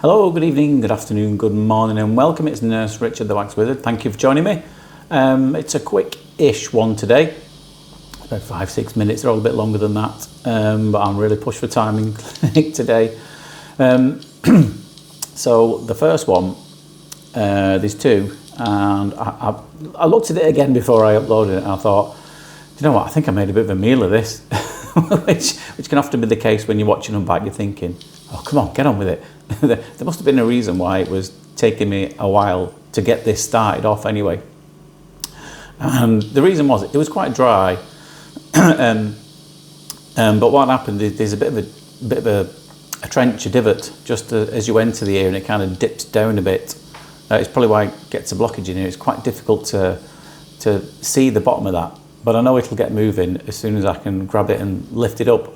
Hello, good evening, good afternoon, good morning and welcome. It's Nurse Richard the Wax Wizard. Thank you for joining me. It's a quick-ish one today. About 5-6 minutes, they're all a bit longer than that, but I'm really pushed for time in clinic today. So the first one, there's two, and I looked at it again before I uploaded it and I thought, you know what, I think I made a bit of a meal of this, which can often be the case when you're watching them back. You're thinking, oh, come on, get on with it. There must have been a reason why it was taking me a while to get this started off anyway. And the reason was, it was quite dry. But what happened is there's a bit of a trench, a divot, just as you enter the ear, and it kind of dips down a bit. It's probably why it gets a blockage in here. It's quite difficult to see the bottom of that. But I know it'll get moving as soon as I can grab it and lift it up.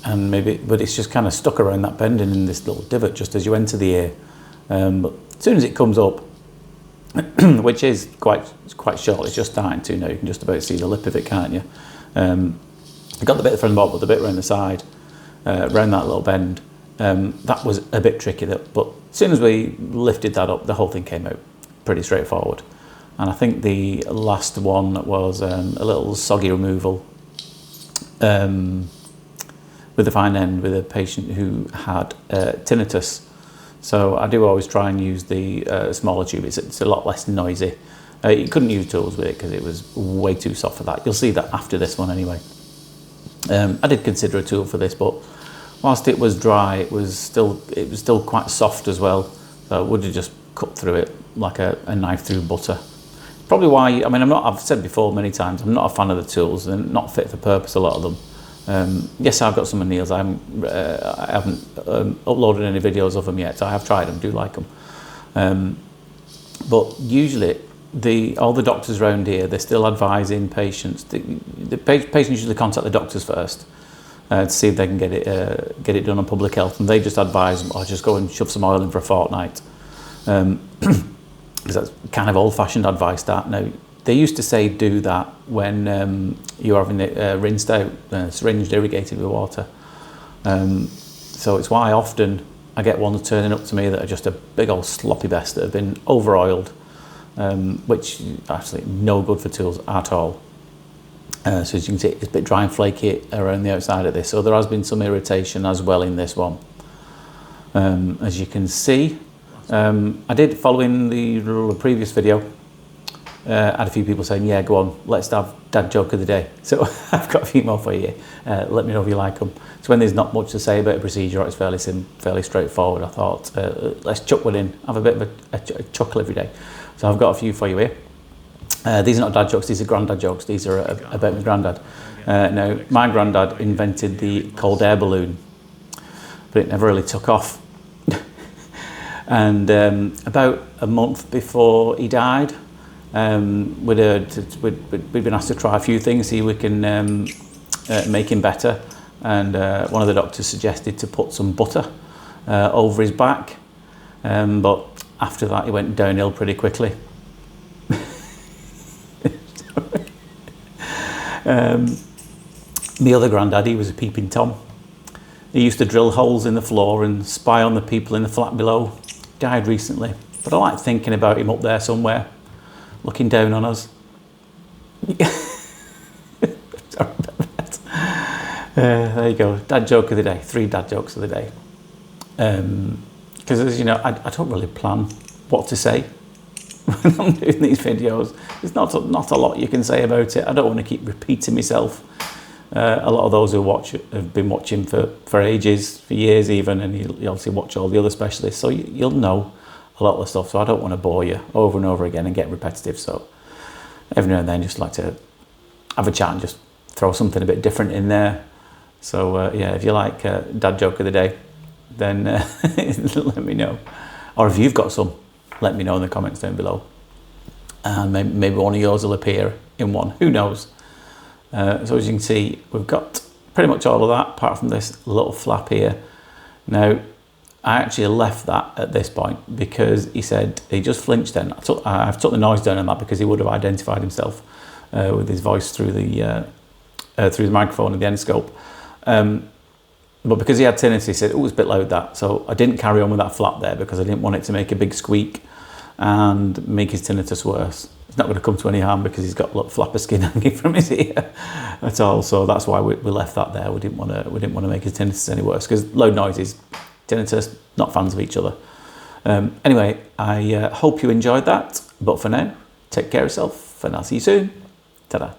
But it's just kind of stuck around that bending in this little divot just as you enter the ear. But as soon as it comes up, which is quite short, it's just starting to now. You can just about see the lip of it, can't you? I got the bit from the bottom, but the bit around the side, around that little bend, that was a bit tricky. But as soon as we lifted that up, the whole thing came out pretty straightforward. And I think the last one was a little soggy removal with the fine end with a patient who had tinnitus. So I do always try and use the smaller tube. It's a lot less noisy. You couldn't use tools with it because it was way too soft for that. You'll see that after this one anyway. I did consider a tool for this, but whilst it was dry, it was still quite soft as well. So I would have just cut through it like a knife through butter. Probably why, I mean, I've said before many times, I'm not a fan of the tools. They're not fit for purpose, a lot of them. Yes, I've got some of Neil's. I haven't uploaded any videos of them yet. So I have tried them, do like them. But usually, all the doctors around here, they're still advising patients. The patients usually contact the doctors first to see if they can get it done on public health, and they just advise them, oh, just go and shove some oil in for a fortnight. Because that's kind of old-fashioned advice that now. They used to say do that when you're having it rinsed out, syringed, irrigated with water. So it's why often I get ones turning up to me that are just a big old sloppy mess that have been over-oiled, which is actually no good for tools at all. So as you can see, it's a bit dry and flaky around the outside of this. So there has been some irritation as well in this one. As you can see, I did, following the previous video, had a few people saying, yeah, go on, let's have dad joke of the day. So I've got a few more for you. Let me know if you like them. So when there's not much to say about a procedure, or it's fairly straightforward, I thought, let's chuck one in, have a bit of a chuckle every day. So I've got a few for you here. These are not dad jokes, these are granddad jokes. These are about my granddad. Now, my granddad invented the cold air balloon, but it never really took off. And about a month before he died, we'd been asked to try a few things, see if we can make him better. And one of the doctors suggested to put some butter over his back. But after that, he went downhill pretty quickly. My other granddad, he was a peeping Tom. He used to drill holes in the floor and spy on the people in the flat below. Died recently, but I like thinking about him up there somewhere, looking down on us. Sorry about that. There you go, dad joke of the day, 3 dad jokes of the day. Because as you know, I don't really plan what to say when I'm doing these videos. There's not a lot you can say about it. I don't want to keep repeating myself. A lot of those who watch have been watching for ages, for years even, and you obviously watch all the other specialists, so you'll know a lot of the stuff. So I don't want to bore you over and over again and get repetitive. So every now and then, just like to have a chat and just throw something a bit different in there. So yeah, if you like dad joke of the day, then let me know. Or if you've got some, let me know in the comments down below. And maybe one of yours will appear in one. Who knows? So as you can see, we've got pretty much all of that, apart from this little flap here. Now, I actually left that at this point because he said he just flinched then. I've took the noise down on that because he would have identified himself with his voice through the microphone and the endoscope. But because he had tinnitus, he said, oh, it's a bit loud that. So I didn't carry on with that flap there because I didn't want it to make a big squeak and make his tinnitus worse. It's not going to come to any harm because he's got a little flap of skin hanging from his ear at all. So that's why we left that there. We didn't want to make his tinnitus any worse because loud noises, tinnitus, not fans of each other. Anyway, I hope you enjoyed that. But for now, take care of yourself and I'll see you soon. Ta-da.